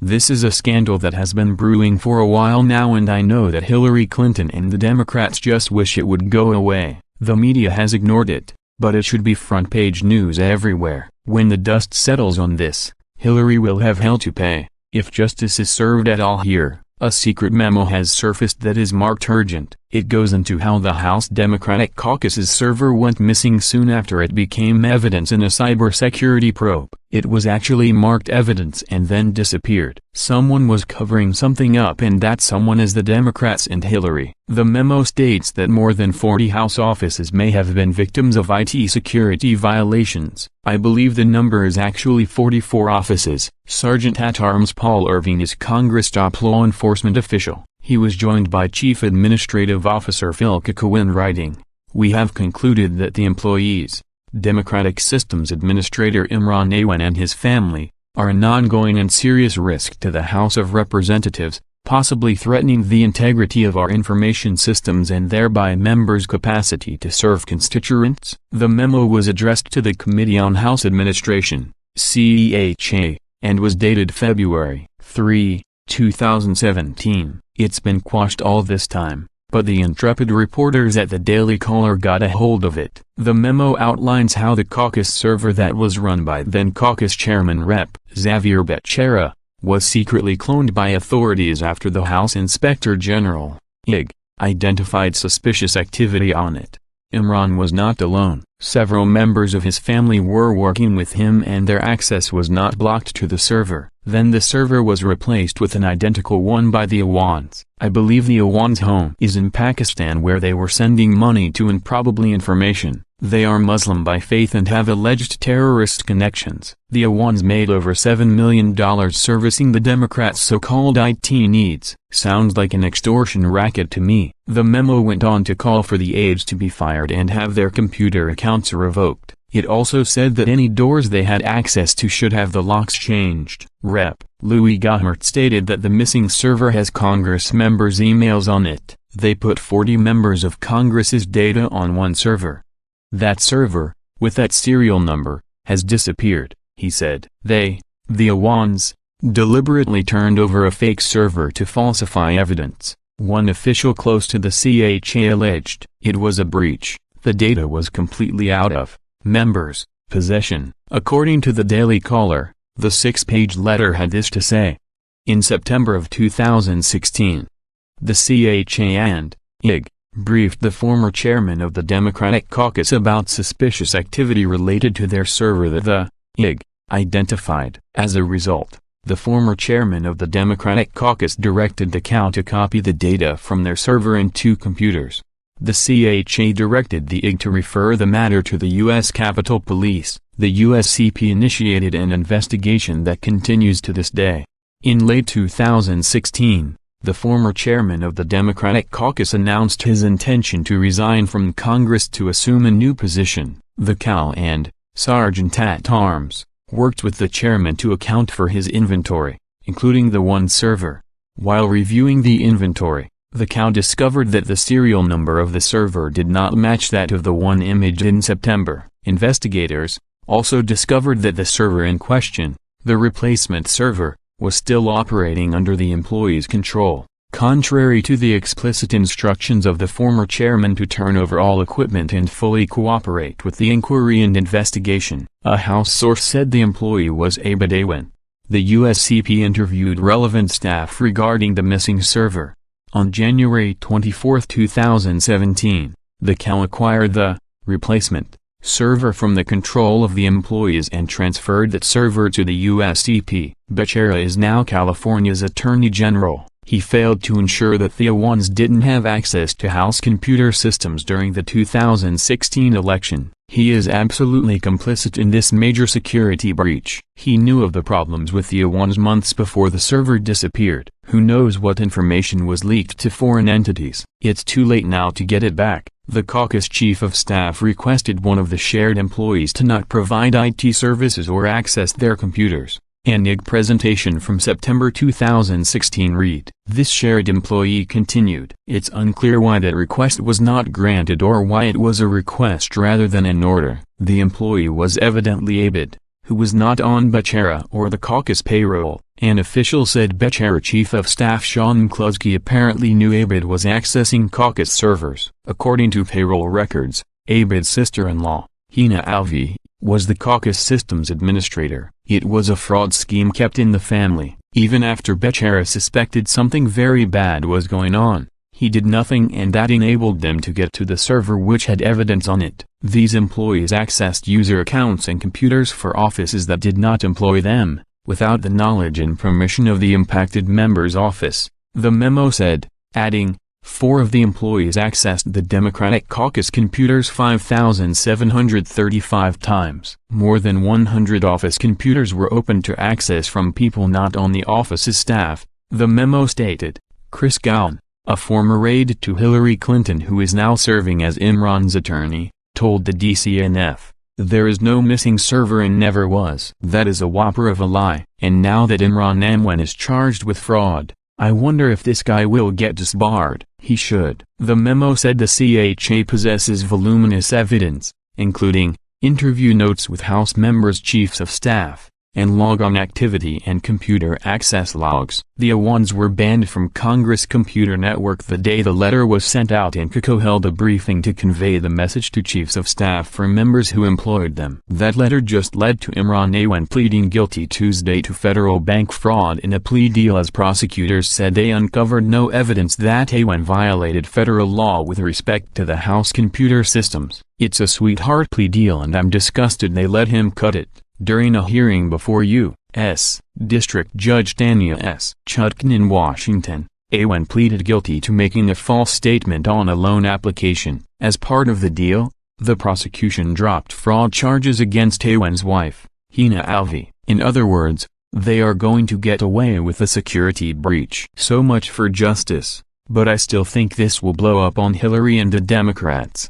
This is a scandal that has been brewing for a while now, and I know that Hillary Clinton and the Democrats just wish it would go away. The media has ignored it, but it should be front-page news everywhere. When the dust settles on this, Hillary will have hell to pay, if justice is served at all here. A secret memo has surfaced that is marked urgent. It goes into how the House Democratic Caucus's server went missing soon after it became evidence in a cybersecurity probe. It was actually marked evidence and then disappeared. Someone was covering something up, and that someone is the Democrats and Hillary. The memo states that more than 40 House offices may have been victims of IT security violations. I believe the number is actually 44 offices. Sergeant-at-Arms Paul Irving is Congress' top law enforcement official. He was joined by Chief Administrative Officer Kiko in writing. We have concluded that the employees, Democratic Systems Administrator Imran Awan and his family, are an ongoing and serious risk to the House of Representatives, possibly threatening the integrity of our information systems and thereby members' capacity to serve constituents. The memo was addressed to the Committee on House Administration, CEHA, and was dated February 3, 2017. It's been quashed all this time, but the intrepid reporters at the Daily Caller got a hold of it. The memo outlines how the caucus server that was run by then caucus chairman Rep. Xavier Becerra was secretly cloned by authorities after the House Inspector General, IG, identified suspicious activity on it. Imran was not alone. Several members of his family were working with him and their access was not blocked to the server. Then the server was replaced with an identical one by the Awans. I believe the Awans' home is in Pakistan, where they were sending money to and probably information. They are Muslim by faith and have alleged terrorist connections. The Awans made over $7 million servicing the Democrats' so-called IT needs. Sounds like an extortion racket to me. The memo went on to call for the aides to be fired and have their computer accounts revoked. It also said that any doors they had access to should have the locks changed. Rep. Louis Gohmert stated that the missing server has Congress members' emails on it. They put 40 members of Congress's data on one server. That server, with that serial number, has disappeared, he said. They, the Awans, deliberately turned over a fake server to falsify evidence. One official close to the CHA alleged it was a breach. The data was completely out of members' possession. According to the Daily Caller, the 6-page letter had this to say. In September of 2016, the CHA and IG briefed the former chairman of the Democratic Caucus about suspicious activity related to their server that the IG identified. As a result, the former chairman of the Democratic Caucus directed the COW to copy the data from their server in 2 computers. The CHA directed the IG to refer the matter to the U.S. Capitol Police. The USCP initiated an investigation that continues to this day. In late 2016, the former chairman of the Democratic Caucus announced his intention to resign from Congress to assume a new position. The COW and Sergeant-at-Arms worked with the chairman to account for his inventory, including the one server. While reviewing the inventory, the COW discovered that the serial number of the server did not match that of the one imaged in September. Investigators also discovered that the server in question, the replacement server, was still operating under the employee's control. Contrary to the explicit instructions of the former chairman to turn over all equipment and fully cooperate with the inquiry and investigation, a House source said the employee was Abid Awan. The USCP interviewed relevant staff regarding the missing server. On January 24, 2017, the COW acquired the replacement server from the control of the employees and transferred that server to the USCP. Becerra is now California's Attorney General. He failed to ensure that the Awans didn't have access to House computer systems during the 2016 election. He is absolutely complicit in this major security breach. He knew of the problems with the Awans months before the server disappeared. Who knows what information was leaked to foreign entities? It's too late now to get it back. The caucus chief of staff requested one of the shared employees to not provide IT services or access their computers. An IG presentation from September 2016 read. This shared employee continued. It's unclear why that request was not granted or why it was a request rather than an order. The employee was evidently Abid, who was not on Becerra or the caucus payroll. An official said Becerra Chief of Staff Sean McCluskey apparently knew Abid was accessing caucus servers. According to payroll records, Abid's sister-in-law, Hina Alvi, was the caucus systems administrator. It was a fraud scheme kept in the family. Even after Becerra suspected something very bad was going on, he did nothing, and that enabled them to get to the server which had evidence on it. These employees accessed user accounts and computers for offices that did not employ them, without the knowledge and permission of the impacted member's office, the memo said, adding, 4 of the employees accessed the Democratic Caucus computers 5,735 times. More than 100 office computers were opened to access from people not on the office's staff, the memo stated. Chris Gowan, a former aide to Hillary Clinton who is now serving as Imran's attorney, told the DCNF, "There is no missing server and never was." That is a whopper of a lie. And now that Imran Awan is charged with fraud, I wonder if this guy will get disbarred. He should. The memo said the CHA possesses voluminous evidence, including interview notes with House members' chiefs of staff, and log-on activity and computer access logs. The Awans were banned from Congress Computer Network the day the letter was sent out, and Kiko held a briefing to convey the message to chiefs of staff for members who employed them. That letter just led to Imran Awan pleading guilty Tuesday to federal bank fraud in a plea deal, as prosecutors said they uncovered no evidence that Awan violated federal law with respect to the House computer systems. It's a sweetheart plea deal and I'm disgusted they let him cut it. During a hearing before U.S. District Judge Tanya S. Chutkan in Washington, Awan pleaded guilty to making a false statement on a loan application. As part of the deal, the prosecution dropped fraud charges against Awan's wife, Hina Alvi. In other words, they are going to get away with a security breach. So much for justice, but I still think this will blow up on Hillary and the Democrats.